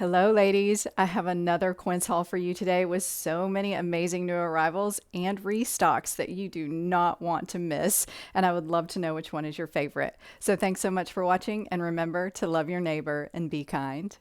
Hello, ladies. I have another Quince haul for you today with so many amazing new arrivals and restocks that you do not want to miss. And I would love to know which one is your favorite. So thanks so much for watching, and remember to love your neighbor and be kind.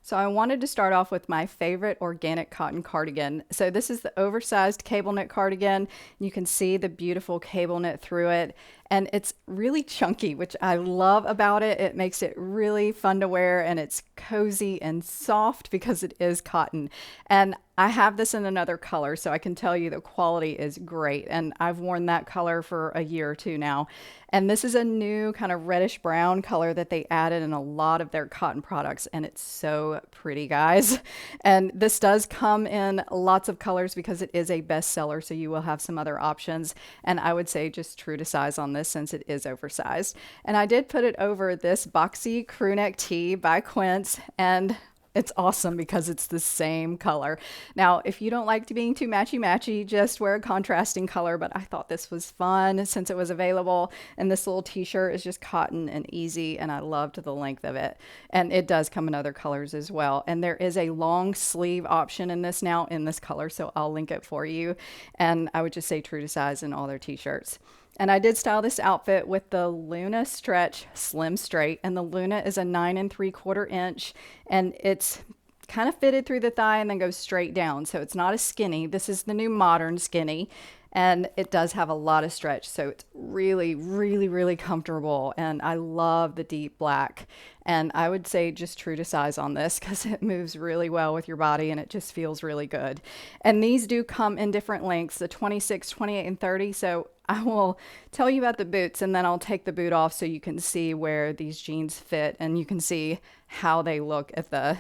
So I wanted to start off with my favorite organic cotton cardigan. So this is the oversized cable knit cardigan. You can see the beautiful cable knit through it. And it's really chunky, which I love about it. It makes it really fun to wear, and it's cozy and soft because it is cotton. And I have this in another color, so I can tell you the quality is great. And I've worn that color for a year or two now. And this is a new kind of reddish brown color that they added in a lot of their cotton products. And it's so pretty, guys. And this does come in lots of colors because it is a bestseller. So you will have some other options. And I would say just true to size on this since it is oversized. And I did put it over this boxy crew neck tee by Quince. And it's awesome because it's the same color. Now, if you don't like being too matchy-matchy, just wear a contrasting color, but I thought this was fun since it was available. And this little t-shirt is just cotton and easy, and I loved the length of it. And it does come in other colors as well. And there is a long sleeve option in this now in this color, so I'll link it for you. And I would just say true to size in all their t-shirts. And I did style this outfit with the Luna Stretch Slim Straight, and the Luna is a 9 3/4 inch, and it's kind of fitted through the thigh and then goes straight down. So it's not a skinny. This is the new modern skinny, and it does have a lot of stretch. So it's really, really, really comfortable. And I love the deep black. And I would say just true to size on this because it moves really well with your body and it just feels really good. And these do come in different lengths, the 26, 28, and 30. So I will tell you about the boots, and then I'll take the boot off so you can see where these jeans fit and you can see how they look at the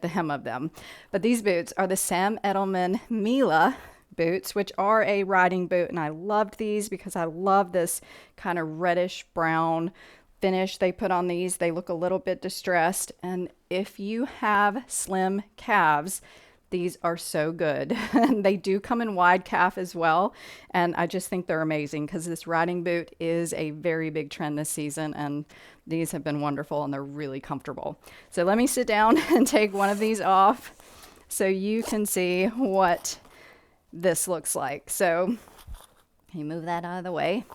hem of them. But these boots are the Sam Edelman Mila boots, which are a riding boot, and I loved these because I love this kind of reddish brown finish they put on these. They look a little bit distressed, and if you have slim calves, these are so good. And they do come in wide calf as well. And I just think they're amazing because this riding boot is a very big trend this season. And these have been wonderful and they're really comfortable. So let me sit down and take one of these off so you can see what this looks like. So you move that out of the way.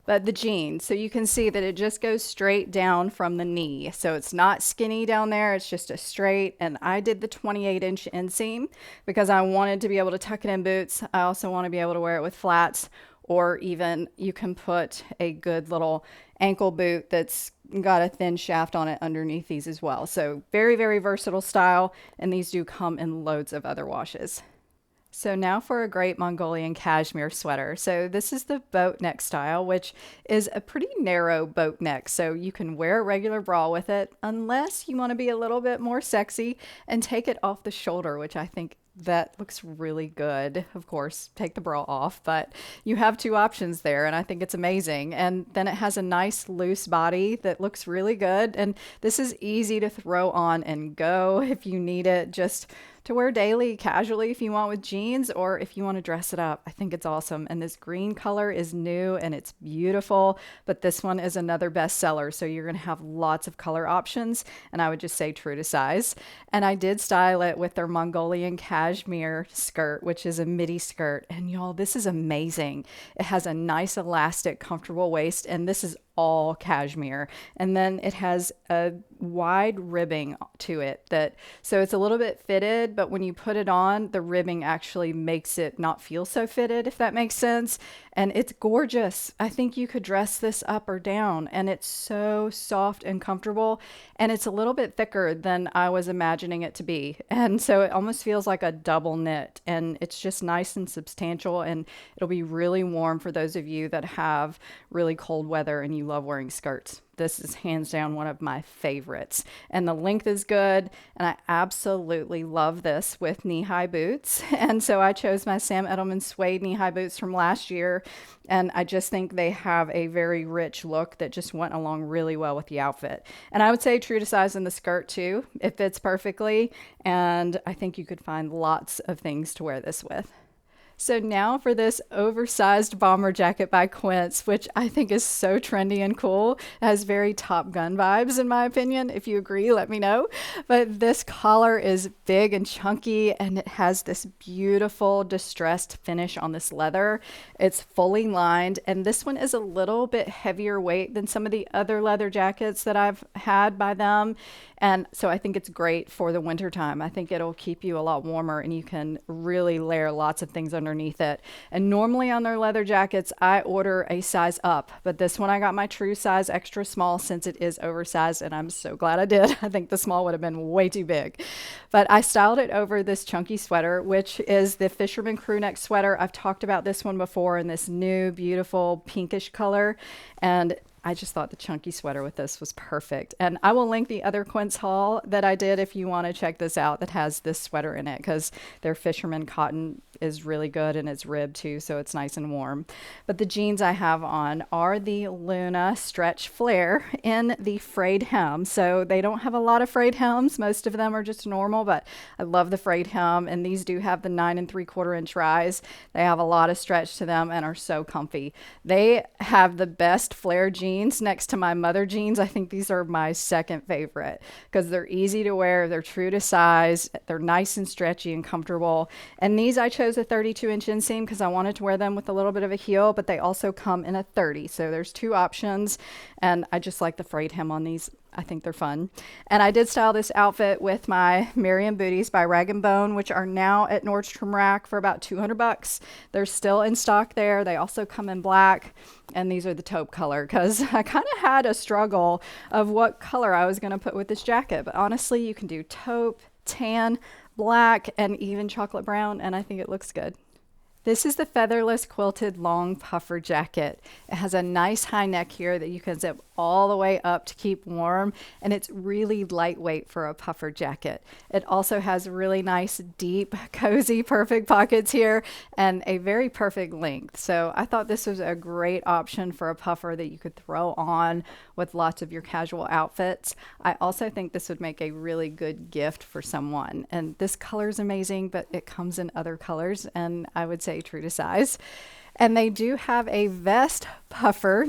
But the jeans, so you can see that it just goes straight down from the knee. So it's not skinny down there, it's just a straight. And I did the 28-inch inseam because I wanted to be able to tuck it in boots. I also want to be able to wear it with flats, or even you can put a good little ankle boot that's got a thin shaft on it underneath these as well. So very, very versatile style. And these do come in loads of other washes. So now for a great Mongolian cashmere sweater. So this is the boat neck style, which is a pretty narrow boat neck. So you can wear a regular bra with it unless you want to be a little bit more sexy and take it off the shoulder, which I think that looks really good. Of course, take the bra off, but you have two options there, and I think it's amazing. And then it has a nice loose body that looks really good. And this is easy to throw on and go if you need it, just to wear daily, casually if you want with jeans, or if you want to dress it up. I think it's awesome. And this green color is new and it's beautiful, but this one is another bestseller. So you're going to have lots of color options, and I would just say true to size. And I did style it with their Mongolian cashmere skirt, which is a midi skirt. And y'all, this is amazing. It has a nice elastic, comfortable waist, and this is all cashmere. And then it has a wide ribbing to it so it's a little bit fitted, but when you put it on, the ribbing actually makes it not feel so fitted, if that makes sense. And it's gorgeous. I think you could dress this up or down, and it's so soft and comfortable. And it's a little bit thicker than I was imagining it to be. And so it almost feels like a double knit, and it's just nice and substantial, and it'll be really warm for those of you that have really cold weather and you love wearing skirts. This is hands down one of my favorites. And the length is good. And I absolutely love this with knee-high boots. And so I chose my Sam Edelman suede knee-high boots from last year. And I just think they have a very rich look that just went along really well with the outfit. And I would say true to size in the skirt too. It fits perfectly. And I think you could find lots of things to wear this with. So now for this oversized bomber jacket by Quince, which I think is so trendy and cool. It has very Top Gun vibes in my opinion. If you agree, let me know. But this collar is big and chunky and it has this beautiful distressed finish on this leather. It's fully lined and this one is a little bit heavier weight than some of the other leather jackets that I've had by them. And so I think it's great for the winter time. I think it'll keep you a lot warmer and you can really layer lots of things underneath it. And normally on their leather jackets, I order a size up, but this one I got my true size extra small since it is oversized and I'm so glad I did. I think the small would have been way too big. But I styled it over this chunky sweater, which is the Fisherman crew neck sweater. I've talked about this one before in this new beautiful pinkish color. And I just thought the chunky sweater with this was perfect. And I will link the other Quince haul that I did if you want to check this out that has this sweater in it because their Fisherman cotton is really good and it's ribbed too, so it's nice and warm. But the jeans I have on are the Luna Stretch Flare in the frayed hem. So they don't have a lot of frayed hems. Most of them are just normal, but I love the frayed hem. And these do have the 9 3/4 inch rise. They have a lot of stretch to them and are so comfy. They have the best flare jeans next to my mother jeans. I think these are my second favorite because they're easy to wear. They're true to size. They're nice and stretchy and comfortable. And these I chose a 32-inch inseam because I wanted to wear them with a little bit of a heel, but they also come in a 30. So there's two options. And I just like the frayed hem on these. I think they're fun. And I did style this outfit with my Miriam booties by Rag & Bone, which are now at Nordstrom Rack for about $200. They're still in stock there. They also come in black. And these are the taupe color because I kind of had a struggle of what color I was going to put with this jacket. But honestly, you can do taupe, tan, black, and even chocolate brown. And I think it looks good. This is the featherless quilted long puffer jacket. It has a nice high neck here that you can zip all the way up to keep warm, and it's really lightweight for a puffer jacket. It also has really nice, deep, cozy, perfect pockets here and a very perfect length. So I thought this was a great option for a puffer that you could throw on with lots of your casual outfits. I also think this would make a really good gift for someone. And this color is amazing, but it comes in other colors, and I would say true to size. And they do have a vest puffer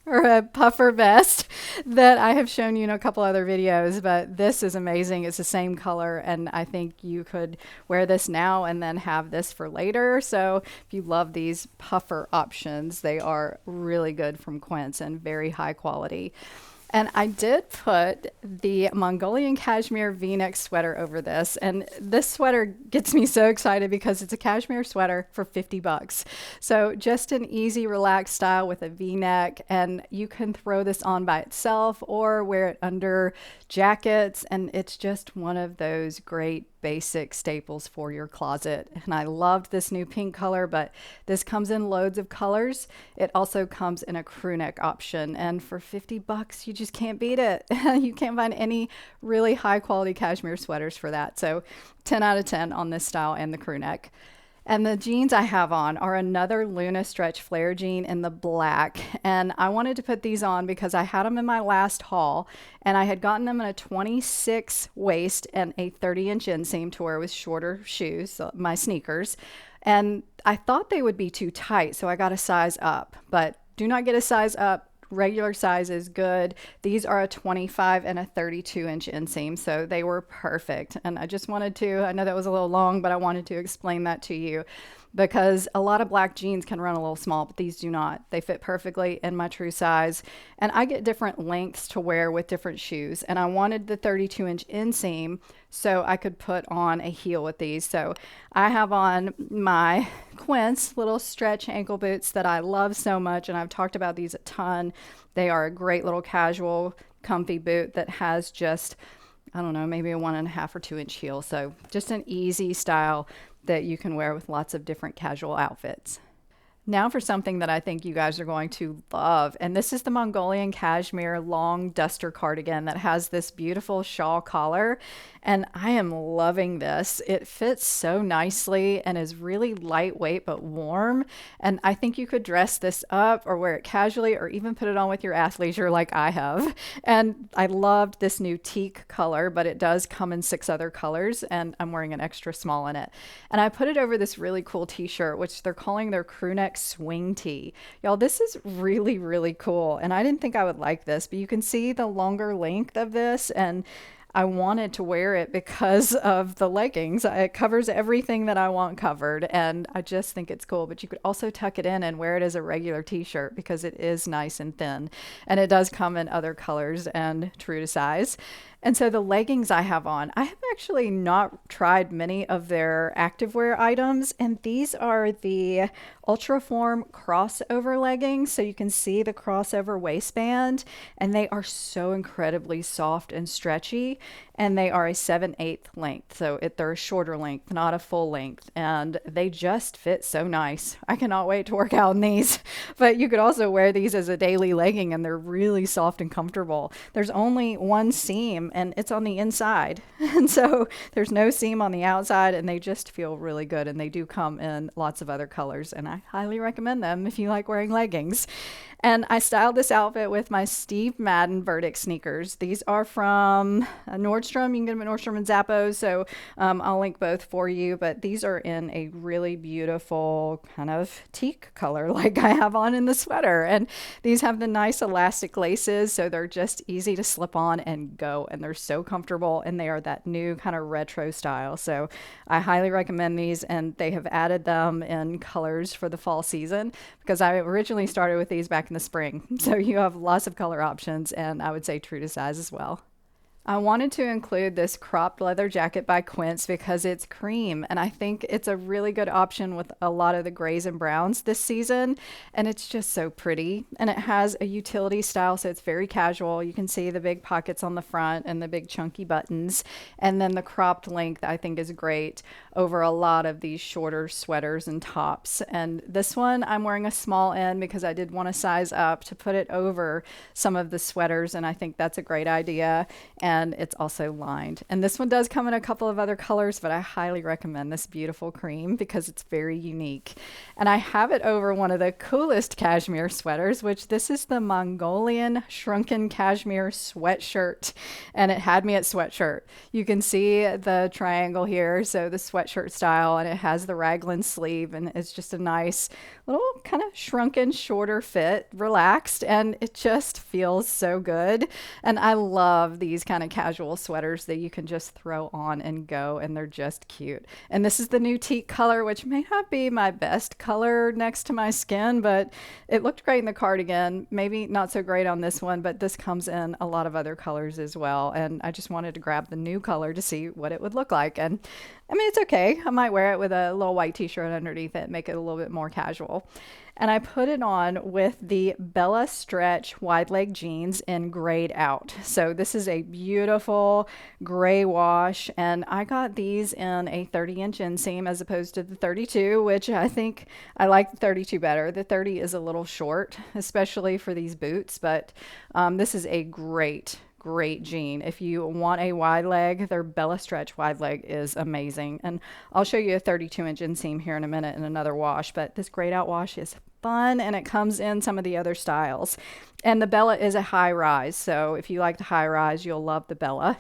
or a puffer vest that I have shown you in a couple other videos, but this is amazing. It's the same color, and I think you could wear this now and then have this for later. So if you love these puffer options, they are really good from Quince and very high quality. And I did put the Mongolian cashmere V-neck sweater over this. And this sweater gets me so excited because it's a cashmere sweater for $50. So just an easy, relaxed style with a V-neck. And you can throw this on by itself or wear it under jackets. And it's just one of those great basic staples for your closet. And I loved this new pink color, but this comes in loads of colors. It also comes in a crew neck option. And for $50, you just can't beat it. You can't find any really high quality cashmere sweaters for that. So 10 out of 10 on this style and the crew neck. And the jeans I have on are another Luna Stretch Flare jean in the black. And I wanted to put these on because I had them in my last haul and I had gotten them in a 26 waist and a 30-inch inseam to wear with shorter shoes, so my sneakers. And I thought they would be too tight, so I got a size up. But do not get a size up. Regular size is good. These are a 25 and a 32-inch inseam, so they were perfect. And I just wanted to, I know that was a little long, but I wanted to explain that to you because a lot of black jeans can run a little small, but these do not. They fit perfectly in my true size. And I get different lengths to wear with different shoes. And I wanted the 32-inch inseam so I could put on a heel with these. So I have on my Quince little stretch ankle boots that I love so much. And I've talked about these a ton. They are a great little casual, comfy boot that has just, I don't know, maybe a 1.5 or 2-inch heel. So just an easy style that you can wear with lots of different casual outfits. Now for something that I think you guys are going to love. And this is the Mongolian cashmere long duster cardigan that has this beautiful shawl collar. And I am loving this. It fits so nicely and is really lightweight but warm. And I think you could dress this up or wear it casually or even put it on with your athleisure like I have. And I loved this new teak color, but it does come in 6 other colors. And I'm wearing an extra small in it. And I put it over this really cool t-shirt, which they're calling their crew neck swing tee. Y'all, this is really, really cool. And I didn't think I would like this, but you can see the longer length of this, and I wanted to wear it because of the leggings. It covers everything that I want covered, and I just think it's cool. But you could also tuck it in and wear it as a regular t-shirt because it is nice and thin. And it does come in other colors and true to size. And so the leggings I have on, I have actually not tried many of their activewear items, and these are the Ultraform crossover leggings. So you can see the crossover waistband, and they are so incredibly soft and stretchy, and they are a 7/8 length. So they're a shorter length, not a full length, and they just fit so nice. I cannot wait to work out in these, but you could also wear these as a daily legging, and they're really soft and comfortable. There's only one seam, and it's on the inside. And so there's no seam on the outside, and they just feel really good. And they do come in lots of other colors, and I highly recommend them if you like wearing leggings. And I styled this outfit with my Steve Madden Verdict sneakers. These are from Nordstrom. You can get them at Nordstrom and Zappos. So I'll link both for you. But these are in a really beautiful kind of teak color like I have on in the sweater. And these have the nice elastic laces. So they're just easy to slip on and go. And they're so comfortable. And they are that new kind of retro style. So I highly recommend these. And they have added them in colors for the fall season because I originally started with these back in the spring. So you have lots of color options, and I would say true to size as well. I wanted to include this cropped leather jacket by Quince because it's cream, and I think it's a really good option with a lot of the grays and browns this season, and it's just so pretty. And it has a utility style, so it's very casual. You can see the big pockets on the front and the big chunky buttons, and then the cropped length I think is great over a lot of these shorter sweaters and tops. And this one I'm wearing a small in because I did want to size up to put it over some of the sweaters, and I think that's a great idea. And it's also lined. And this one does come in a couple of other colors, but I highly recommend this beautiful cream because it's very unique. And I have it over one of the coolest cashmere sweaters, which this is the Mongolian shrunken cashmere sweatshirt. And it had me at sweatshirt. You can see the triangle here, so the sweatshirt style, and it has the raglan sleeve, and it's just a nice little kind of shrunken, shorter fit, relaxed, and it just feels so good. And I love these kind of casual sweaters that you can just throw on and go, and they're just cute. And this is the new teak color, which may not be my best color next to my skin, but it looked great in the cardigan. Maybe not so great on this one, but this comes in a lot of other colors as well. And I just wanted to grab the new color to see what it would look like. And I mean, it's okay. I might wear it with a little white t-shirt underneath it, make it a little bit more casual. And I put it on with the Bella Stretch wide leg jeans in grayed out. So this is a beautiful gray wash, and I got these in a 30-inch inseam as opposed to the 32, which I think I like the 32 better. The 30 is a little short, especially for these boots, but this is a great jean. If you want a wide leg, their Bella Stretch wide leg is amazing. And I'll show you a 32-inch inseam here in a minute in another wash, but this grayed out wash is fun, and it comes in some of the other styles. And the Bella is a high rise, so if you like the high rise, you'll love the Bella.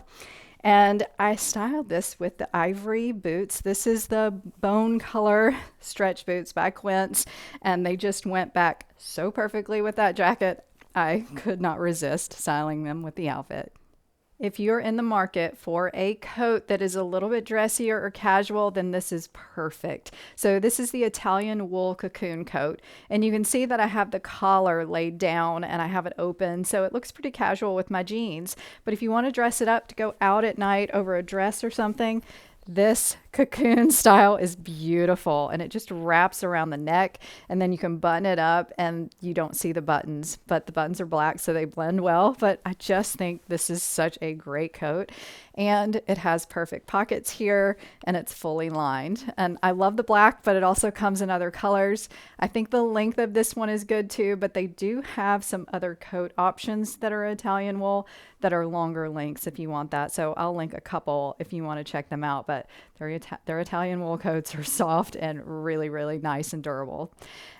And I styled this with the ivory boots. This is the bone color stretch boots by Quince, and they just went back so perfectly with that jacket. I could not resist styling them with the outfit. If you're in the market for a coat that is a little bit dressier or casual, then this is perfect. So this is the Italian wool cocoon coat. And you can see that I have the collar laid down and I have it open. So it looks pretty casual with my jeans. But if you want to dress it up to go out at night over a dress or something, this cocoon style is beautiful, and it just wraps around the neck, and then you can button it up and you don't see the buttons, but the buttons are black so they blend well. But I just think this is such a great coat, and it has perfect pockets here, and it's fully lined. And I love the black, but it also comes in other colors. I think the length of this one is good too, but they do have some other coat options that are Italian wool that are longer lengths if you want that. So I'll link a couple if you want to check them out, but their Italian wool coats are soft and really, really nice and durable.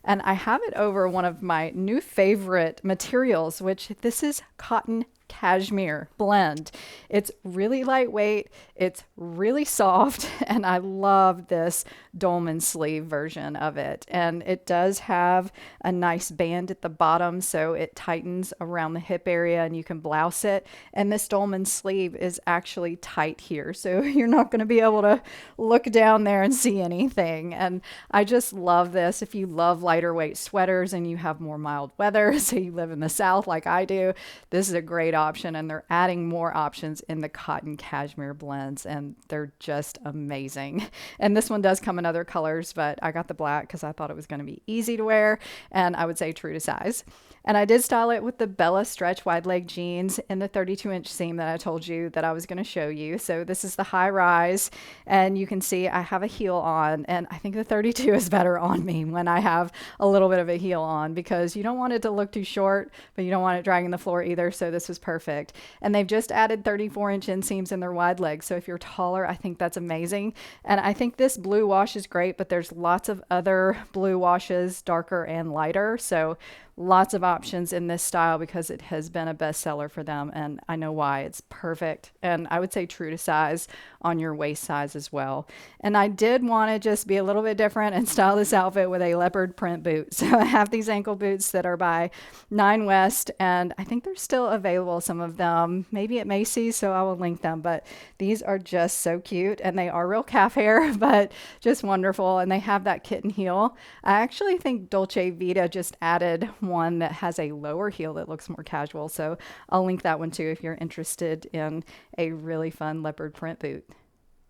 And I have it over one of my new favorite materials, which this is cotton cashmere blend. It's really lightweight, it's really soft, and I love this dolman sleeve version of it. And it does have a nice band at the bottom, so it tightens around the hip area and you can blouse it. And this dolman sleeve is actually tight here, so you're not going to be able to look down there and see anything. And I just love this. If you love lighter weight sweaters and you have more mild weather, so you live in the South like I do, this is a great option. And they're adding more options in the cotton cashmere blends, and they're just amazing. And this one does come in other colors, but I got the black because I thought it was going to be easy to wear, and I would say true to size. And I did style it with the Bella stretch wide leg jeans in the 32-inch seam that I told you that I was going to show you. So this is the high rise, and you can see I have a heel on, and I think the 32 is better on me when I have a little bit of a heel on, because you don't want it to look too short, but you don't want it dragging the floor either. So this was perfect. And they've just added 34-inch inseams in their wide legs. So if you're taller, I think that's amazing. And I think this blue wash is great, but there's lots of other blue washes, darker and lighter. So lots of options in this style because it has been a bestseller for them, and I know why. It's perfect, and I would say true to size on your waist size as well. And I did want to just be a little bit different and style this outfit with a leopard print boot. So I have these ankle boots that are by Nine West, and I think they're still available, some of them, maybe at Macy's, so I will link them. But these are just so cute, and they are real calf hair, but just wonderful, and they have that kitten heel. I actually think Dolce Vita just added one that has a lower heel that looks more casual, so I'll link that one too if you're interested in a really fun leopard print boot.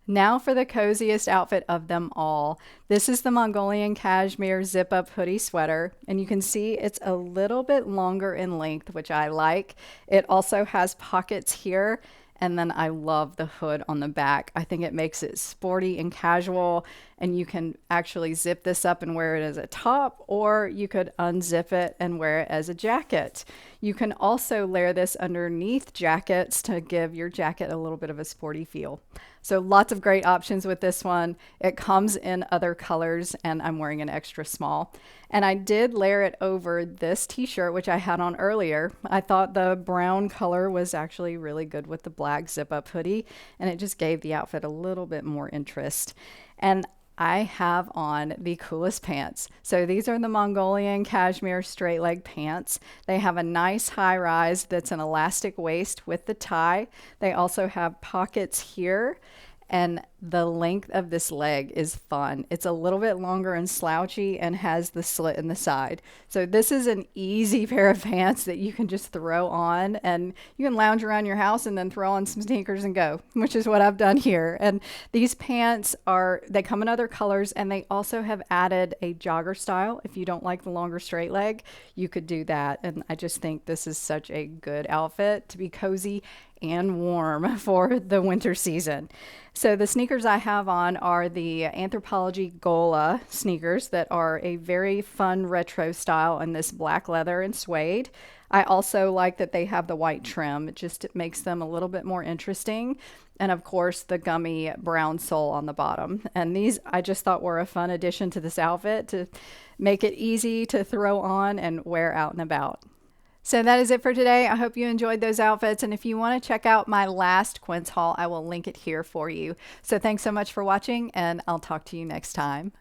Now for the coziest outfit of them all. This is the Mongolian cashmere zip up hoodie sweater, and you can see it's a little bit longer in length, which I like. It also has pockets here, and then I love the hood on the back. I think it makes it sporty and casual, and you can actually zip this up and wear it as a top, or you could unzip it and wear it as a jacket. You can also layer this underneath jackets to give your jacket a little bit of a sporty feel. So lots of great options with this one. It comes in other colors, and I'm wearing an extra small. And I did layer it over this t-shirt, which I had on earlier. I thought the brown color was actually really good with the black zip-up hoodie, and it just gave the outfit a little bit more interest. And I have on the coolest pants. So these are the Mongolian cashmere straight leg pants. They have a nice high rise that's an elastic waist with the tie. They also have pockets here, and the length of this leg is fun. It's a little bit longer and slouchy and has the slit in the side. So this is an easy pair of pants that you can just throw on, and you can lounge around your house and then throw on some sneakers and go, which is what I've done here. And these pants they come in other colors, and they also have added a jogger style. If you don't like the longer straight leg, you could do that. And I just think this is such a good outfit to be cozy and warm for the winter season. So the sneakers I have on are the Anthropologie Gola sneakers that are a very fun retro style in this black leather and suede. I also like that they have the white trim. It makes them a little bit more interesting. And of course, the gummy brown sole on the bottom. And these I just thought were a fun addition to this outfit to make it easy to throw on and wear out and about. So that is it for today. I hope you enjoyed those outfits. And if you want to check out my last Quince haul, I will link it here for you. So thanks so much for watching, and I'll talk to you next time.